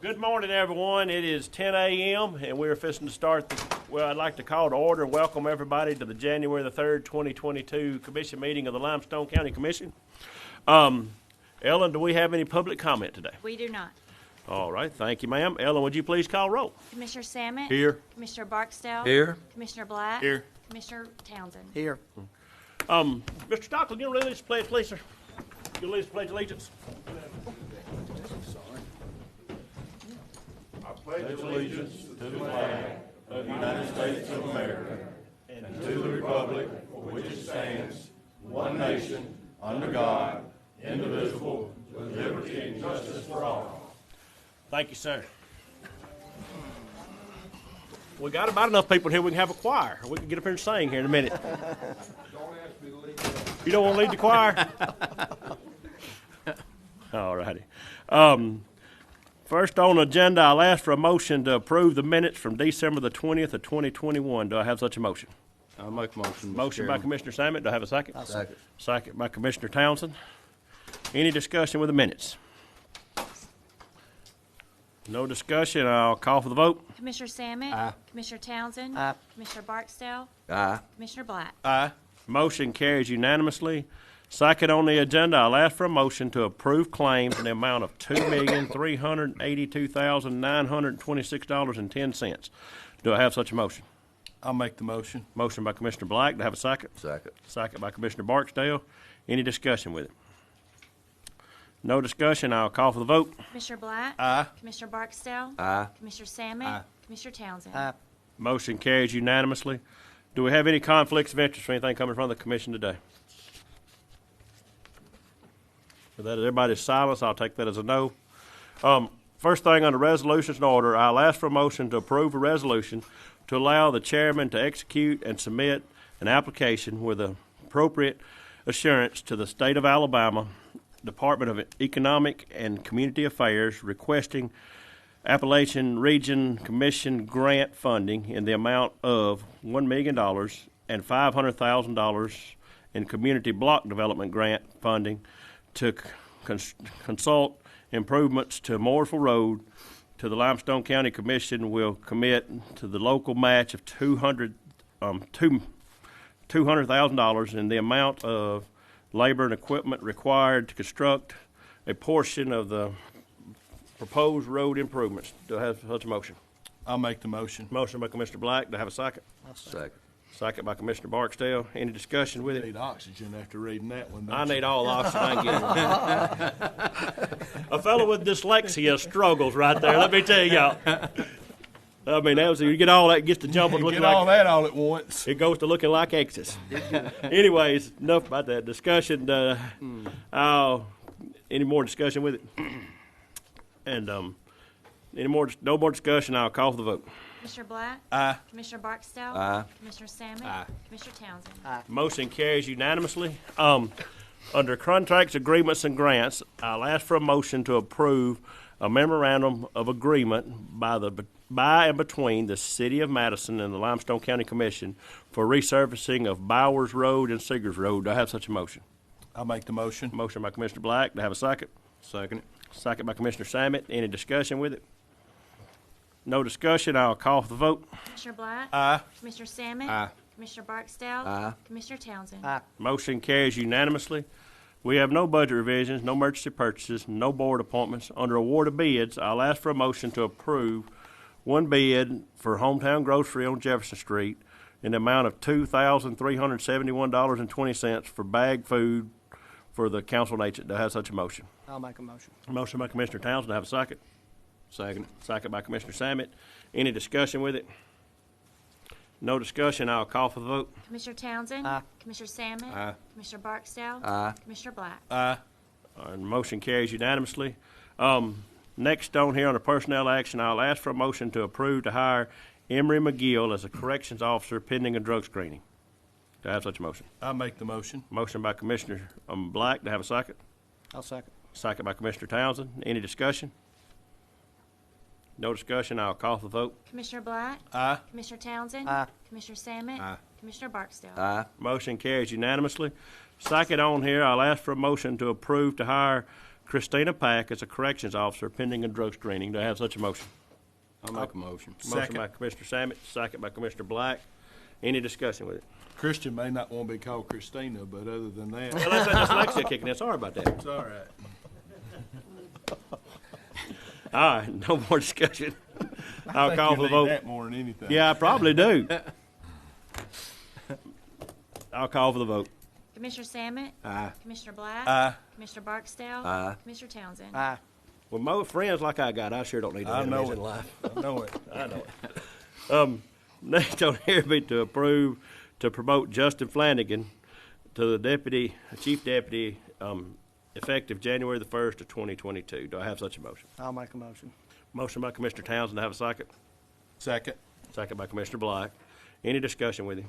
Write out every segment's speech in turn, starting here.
Good morning, everyone. It is 10 a.m. and we're fixing to start I'd like to call to order and welcome everybody to the January the 3rd, 2022 Commission meeting of the Limestone County Commission. Ellen, do we have any public comment today? We do not. All right, thank you, ma'am. Ellen, would you please call roll? Commissioner Samet? Here. Commissioner Barksdale? Here. Commissioner Black? Here. Commissioner Townsend? Here. Mr. Stockley, you lead us to pledge, please, sir? You lead us to pledge allegiance. I pledge allegiance to the flag of the United States of America and to the republic for which it stands, one nation, under God, indivisible, with liberty and justice for all. Thank you, sir. We got about enough people here we can have a choir. We can get up here and sing here in a minute. Don't ask me to lead. You don't want to lead the choir? All righty. First on the agenda, I'll ask for a motion to approve the minutes from December the 20th of 2021. Do I have such a motion? I'll make a motion. Mr. Motion by Chairman. Commissioner Samet. Do I have a second? I'll second. Second by Commissioner Townsend. Any discussion with the minutes? No discussion. I'll call for the vote. Commissioner Samet? Aye. Commissioner Townsend? Aye. Commissioner Barksdale? Aye. Commissioner Black? Aye. Motion carries unanimously. Second on the agenda, I'll ask for a motion to approve claims in the amount of $2,382,926.10. Do I have such a motion? I'll make the motion. Motion by Commissioner Black. Do I have a second? Second. Second by Commissioner Barksdale. Any discussion with it? No discussion. I'll call for the vote. Commissioner Black? Aye. Commissioner Barksdale? Aye. Commissioner Samet? Aye. Commissioner Townsend? Aye. Motion carries unanimously. Do we have any conflicts of interest or anything coming from the commission today? With that, everybody's silence. I'll take that as a no. First thing under resolutions and order, I'll ask for a motion to approve a resolution to allow the chairman to execute and submit an application with appropriate assurance to the State of Alabama Department of Economic and Community Affairs requesting Appalachian Region Commission grant funding in the amount of $1 million and $500,000 in community block development grant funding to consult improvements to Mooresville Road. To the Limestone County Commission will commit to the local match of $200,000 in the amount of labor and equipment required to construct a portion of the proposed road improvements. Do I have such a motion? I'll make the motion. Motion by Commissioner Black. Do I have a second? Second. Second by Commissioner Barksdale. Any discussion with it? Need oxygen after reading that one. I need all the oxygen I can get. A fellow with dyslexia struggles right there. Let me tell y'all. I mean, you get all that, gets to jumping, looking Get all like that all at once. it goes to looking like X's. Anyways, enough about that discussion. Any more discussion with it? And no more discussion. I'll call for the vote. Commissioner Black? Aye. Commissioner Barksdale? Aye. Commissioner Samet? Aye. Commissioner Townsend? Motion carries unanimously. Under contracts, agreements, and grants, I'll ask for a motion to approve a memorandum of agreement by and between the City of Madison and the Limestone County Commission for resurfacing of Bowers Road and Seegers Road. Do I have such a motion? I'll make the motion. Motion by Commissioner Black. Do I have a second? Second. Second by Commissioner Samet. Any discussion with it? No discussion. I'll call for the vote. Commissioner Black? Aye. Commissioner Samet? Aye. Commissioner Barksdale? Aye. Commissioner Townsend? Aye. Motion carries unanimously. We have no budget revisions, no emergency purchases, no board appointments. Under award of bids, I'll ask for a motion to approve one bid for Hometown Grocery on Jefferson Street in the amount of $2,371.20 for bagged food for the council on agent. Do I have such a motion? I'll make a motion. Motion by Commissioner Townsend. Do I have a second? Second. Second by Commissioner Samet. Any discussion with it? No discussion. I'll call for the vote. Commissioner Townsend? Aye. Commissioner Samet? Aye. Commissioner Barksdale? Aye. Commissioner Black? Aye. Motion carries unanimously. Next on here on the personnel action, I'll ask for a motion to approve to hire Emery McGill as a corrections officer pending a drug screening. Do I have such a motion? I'll make the motion. Motion by Commissioner Black. Do I have a second? I'll second. Second by Commissioner Townsend. Any discussion? No discussion. I'll call for the vote. Commissioner Black? Aye. Commissioner Townsend? Aye. Commissioner Samet? Aye. Commissioner Barksdale? Aye. Motion carries unanimously. Second on here, I'll ask for a motion to approve to hire Christina Pack as a corrections officer pending a drug screening. Do I have such a motion? I'll make a motion. Motion by Commissioner Samet, second by Commissioner Black. Any discussion with it? Christian may not want to be called Christina, but other than that, Well, that's dyslexia kicking in. Sorry about that. it's all right. All right, no more discussion. I'll I think call you for the need vote. that more than anything. Yeah, I probably do. I'll call for the vote. Commissioner Samet. Aye. Commissioner Black. Aye. Commissioner Barksdale. Aye. Commissioner Townsend. Aye. With more friends like I got, I sure don't need I any know enemies it. in life. I know it. I know it. Next on here be to approve to promote Justin Flanagan to the chief deputy, effective January the 1st of 2022. Do I have such a motion? I'll make a motion. Motion by Commissioner Townsend. Do I have a second? Second. Second by Commissioner Black. Any discussion with him?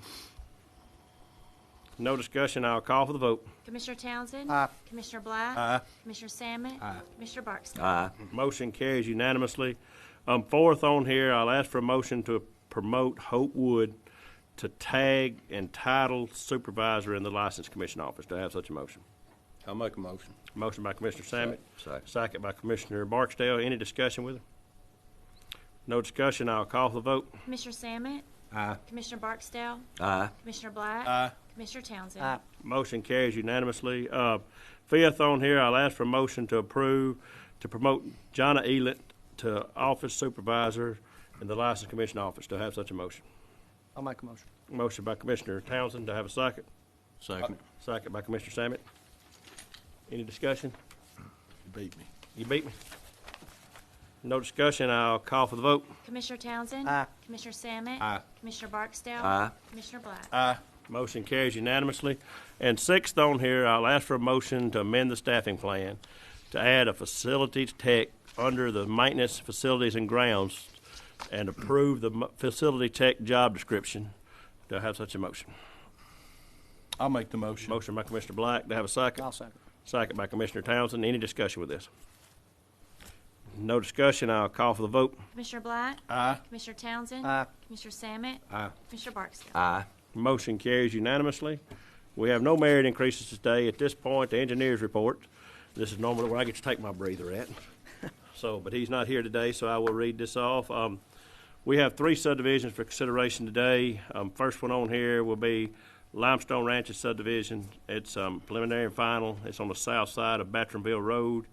No discussion. I'll call for the vote. Commissioner Townsend. Aye. Commissioner Black. Aye. Commissioner Samet. Aye. Commissioner Barksdale. Aye. Motion carries unanimously. Fourth on here, I'll ask for a motion to promote Hope Wood to tag and title supervisor in the License Commission office. Do I have such a motion? I'll make a motion. Motion by Commissioner Samet. Second. Second by Commissioner Barksdale. Any discussion with him? No discussion. I'll call for the vote. Commissioner Samet. Aye. Commissioner Barksdale. Aye. Commissioner Black. Aye. Commissioner Townsend. Aye. Motion carries unanimously. Fifth on here, I'll ask for a motion to approve to promote Jonah Elant to office supervisor in the License Commission office. Do I have such a motion? I'll make a motion. Motion by Commissioner Townsend. Do I have a second? Second. Second by Commissioner Samet. Any discussion? You beat me. You beat me. No discussion. I'll call for the vote. Commissioner Townsend. Aye. Commissioner Samet. Aye. Commissioner Barksdale. Aye. Commissioner Black. Aye. Motion carries unanimously. And sixth on here, I'll ask for a motion to amend the staffing plan to add a facilities tech under the maintenance facilities and grounds and approve the facility tech job description. Do I have such a motion? I'll make the motion. Motion by Commissioner Black. Do I have a second? I'll second. Second by Commissioner Townsend. Any discussion with this? No discussion. I'll call for the vote. Commissioner Black. Aye. Commissioner Townsend. Aye. Commissioner Samet. Aye. Commissioner Barksdale. Aye. Motion carries unanimously. We have no merit increases today. At this point, the engineer's report. This is normally where I get to take my breather at. But he's not here today, so I will read this off. We have 3 subdivisions for consideration today. First one on here will be Limestone Ranches subdivision. It's preliminary and final. It's on the south side of Batronville Road.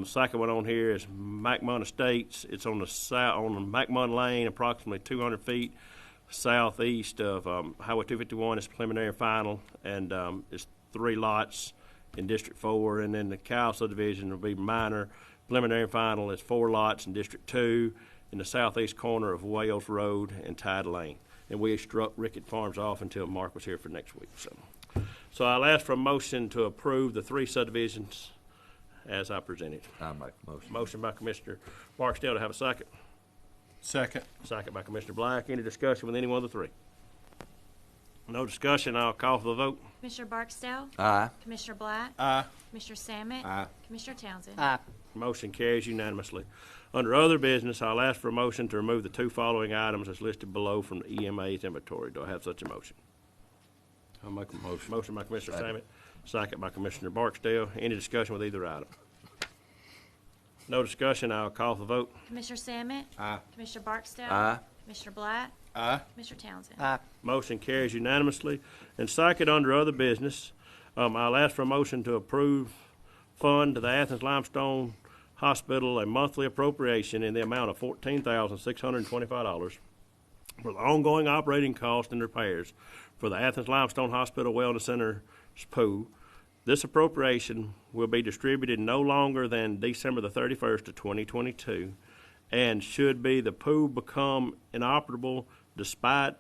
Second one on here is McMunn Estates. It's on the McMunn Lane, approximately 200 feet southeast of Highway 251. It's preliminary and final, and it's 3 lots in District 4. And then the Cow subdivision will be minor. Preliminary and final is 4 lots in District 2 in the southeast corner of Wales Road and Tide Lane. And we struck Rickett Farms off until Mark was here for next week. So I'll ask for a motion to approve the 3 subdivisions as I presented. I'll make the motion. Motion by Commissioner Barksdale to have a second. Second. Second by Commissioner Black. Any discussion with any one of the 3? No discussion. I'll call for the vote. Commissioner Barksdale. Aye. Commissioner Black. Aye. Commissioner Samet. Aye. Commissioner Townsend. Aye. Motion carries unanimously. Under other business, I'll ask for a motion to remove the 2 following items as listed below from the EMA's inventory. Do I have such a motion? I'll make a motion. Motion by Commissioner Second. Samet, second by Commissioner Barksdale. Any discussion with either item? No discussion. I'll call for the vote. Commissioner Samet. Aye. Commissioner Barksdale. Aye. Commissioner Black. Aye. Commissioner Townsend. Aye. Motion carries unanimously. And second, under other business, I'll ask for a motion to approve fund to the Athens Limestone Hospital a monthly appropriation in the amount of $14,625 for the ongoing operating costs and repairs for the Athens Limestone Hospital Wellness Center's pool. This appropriation will be distributed no longer than December the 31st of 2022, and should the pool become inoperable despite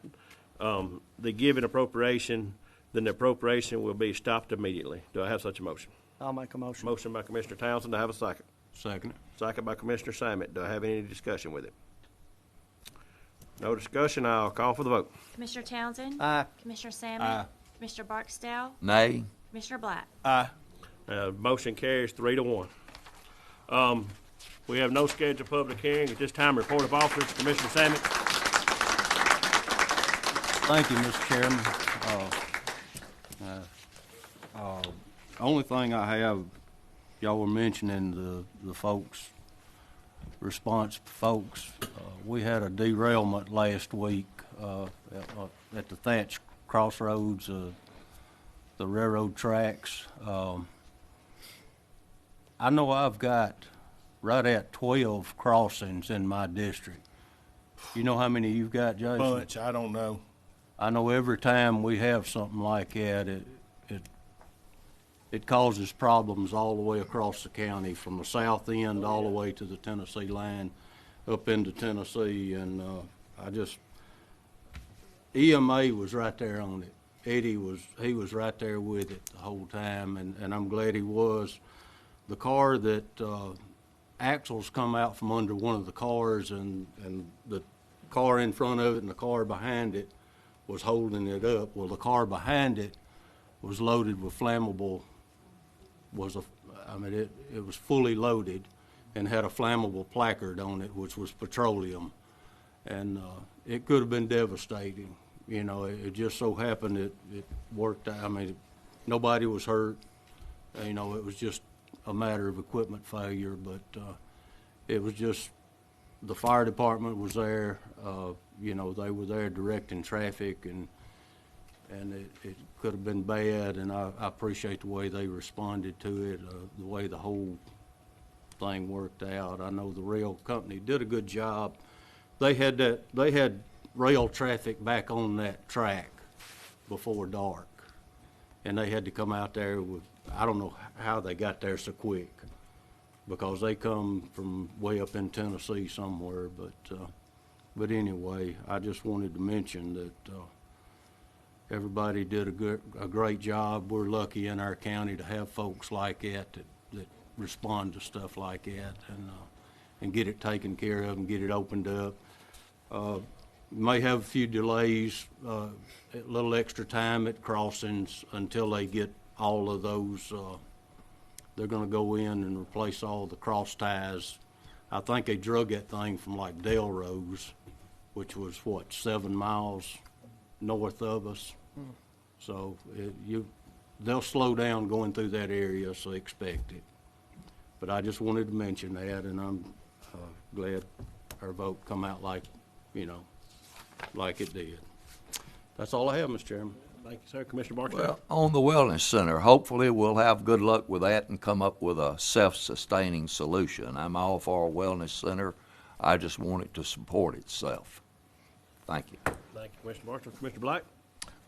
the given appropriation, then the appropriation will be stopped immediately. Do I have such a motion? I'll make a motion. Motion by Commissioner Townsend. Do I have a second? Second. Second by Commissioner Samet. Do I have any discussion with it? No discussion. I'll call for the vote. Commissioner Townsend. Aye. Commissioner Samet. Aye. Commissioner Barksdale. Nay. Commissioner Black. Aye. Motion carries 3-1. We have no scheduled public hearing at this time. Report of officers, Commissioner Samet. Thank you, Mr. Chairman. Only thing I have y'all were mentioning the folks, response folks. We had a derailment last week at the Thatch Crossroads, the railroad tracks. I know I've got right at 12 crossings in my district. You know how many you've got, Jason? Bunch, I don't know. I know every time we have something like that, it causes problems all the way across the county, from the south end all the way to the Tennessee line, up into Tennessee, and EMA was right there on it. Eddie was right there with it the whole time, and I'm glad he was. The car that axles come out from under one of the cars, and the car in front of it and the car behind it was holding it up. Well, the car behind it was loaded with flammable. It was fully loaded and had a flammable placard on it, which was petroleum, and it could have been devastating. You know, it just so happened it worked out. I mean, nobody was hurt. You know, it was just a matter of equipment failure, but it was just, the fire department was there. You know, they were there directing traffic, and it could have been bad, and I appreciate the way they responded to it, the way the whole thing worked out. I know the rail company did a good job. They had rail traffic back on that track before dark, and they had to come out there with, I don't know how they got there so quick, because they come from way up in Tennessee somewhere, but anyway, I just wanted to mention that everybody did a great job. We're lucky in our county to have folks like that respond to stuff like that, and get it taken care of and get it opened up. May have a few delays, a little extra time at crossings until they get all of those. They're going to go in and replace all the cross ties. I think they drug that thing from like Delrose, which was 7 miles north of us. So they'll slow down going through that area, so expect it. But I just wanted to mention that, and I'm glad our vote come out like it did. That's all I have, Mr. Chairman. Thank you, sir. Commissioner Barksdale. Well, on the Wellness Center, hopefully we'll have good luck with that and come up with a self-sustaining solution. I'm all for a wellness center. I just want it to support itself. Thank you. Thank you, Commissioner Barksdale. Commissioner Black.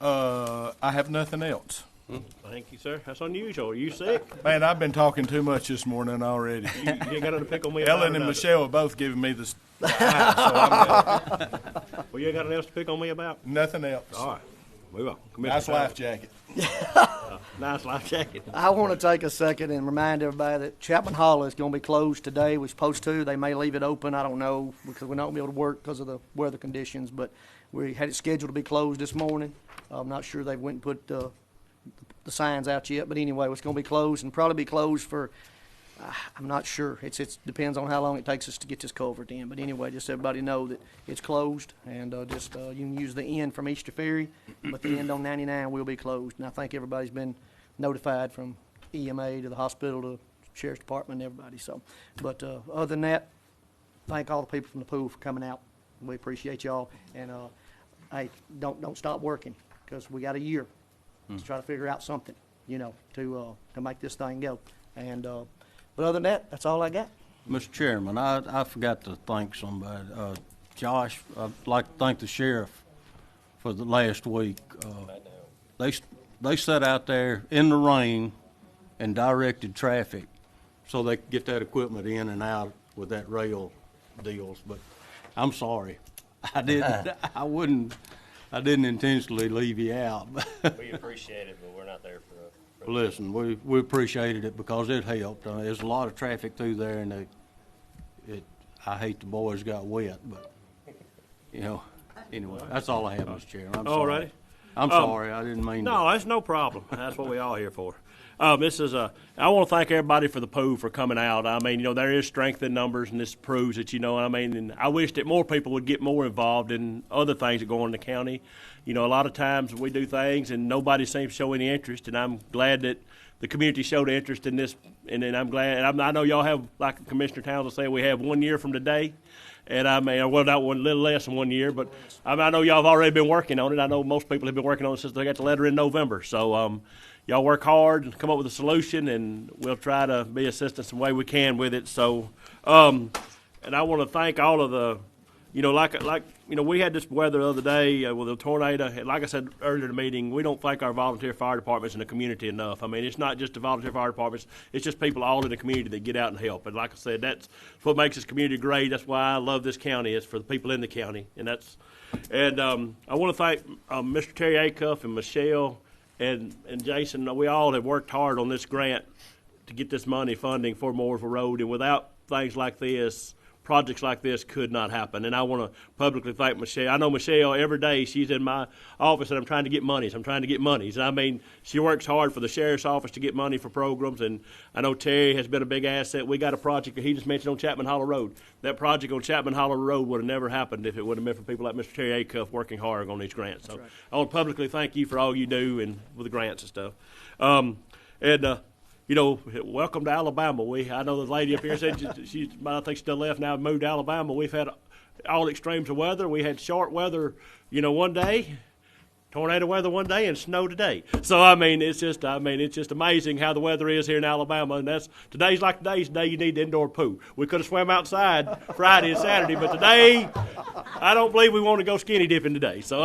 I have nothing else. Thank you, sir. That's unusual. Are you sick? Man, I've been talking too much this morning already. You ain't got nothing to pick on me about? Ellen and Michelle have both given me the eye, so Well, you ain't got nothing else to pick on me about? nothing else. All right. Move on. Nice life jacket. Nice life jacket. I want to take a second and remind everybody that Chapman Hall is going to be closed today. We're supposed to. They may leave it open. I don't know, because we're not going to be able to work because of the weather conditions. But we had it scheduled to be closed this morning. I'm not sure they went and put the signs out yet. But anyway, it's going to be closed, and probably be closed for, I'm not sure. It depends on how long it takes us to get this culvert in. But anyway, just everybody know that it's closed, and you can use the end from Easter Ferry, but the end on 99 will be closed. And I think everybody's been notified, from EMA to the hospital to Sheriff's Department and everybody. So, but other than that, thank all the people from the pool for coming out. We appreciate y'all, and hey, don't stop working, because we got a year to try to figure out something, to make this thing go. And but other than that, that's all I got. Mr. Chairman, I forgot to thank somebody. Josh, I'd like to thank the sheriff for the last week. They sat out there in the rain and directed traffic so they could get that equipment in and out with that rail deals. But I'm sorry, I didn't intentionally leave you out. We appreciate it, but we're not there for Listen, we appreciated it because it helped. There's a lot of traffic through there, and I hate the boys got wet, but anyway, that's all I have, Mr. Chairman. I'm sorry. All righty. I'm sorry, I didn't mean No, that's no problem. That's what we all here for. I want to thank everybody for the pool for coming out. I mean, there is strength in numbers, and this proves it, and I wish that more people would get more involved in other things that go on in the county. A lot of times we do things and nobody seems to show any interest, and I'm glad that the community showed interest in this then I'm glad. And I know y'all have, like Commissioner Townsend said, we have 1 year from today. And I mean, well, not one, little less than 1 year, but I know y'all have already been working on it. I know most people have been working on it since they got the letter in November. So y'all work hard and come up with a solution, and we'll try to be assistance the way we can with it. So, and I want to thank all of the, we had this weather the other day with a tornado. And like I said earlier in the meeting, we don't thank our volunteer fire departments in the community enough. I mean, it's not just the volunteer fire departments; it's just people all in the community that get out and help. And like I said, that's what makes this community great. That's why I love this county. It's for the people in the county, and I want to thank Mr. Terry Acuff and Michelle and Jason. We all have worked hard on this grant to get this money funding for Mooresville Road, and without things like this, projects like this could not happen. And I want to publicly thank Michelle. I know Michelle every day. She's in my office, and I'm trying to get monies. And I mean, she works hard for the sheriff's office to get money for programs. And I know Terry has been a big asset. We got a project that he just mentioned on Chapman Hollow Road. That project on Chapman Hollow Road would have never happened if it would have been for people like Mr. Terry Acuff working hard on these grants. So I want to publicly thank you for all you do and with the grants and stuff. Welcome to Alabama. I know the lady up here said I think she still left now, moved to Alabama. We've had all extremes of weather. We had short weather, one day, tornado weather one day, and snow today. So it's just amazing how the weather is here in Alabama. And today's like today's day you need the indoor pool. We could have swam outside Friday and Saturday, but today I don't believe we want to go skinny dipping today. So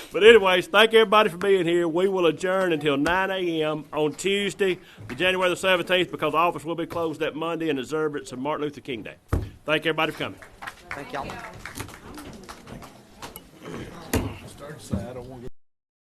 But anyways, thank everybody for being here. We will adjourn until 9 a.m. on Tuesday, January the 17th, because the office will be closed that Monday in observance of Martin Luther King Day. Thank everybody for coming. Thank y'all. Start to say, I don't want to go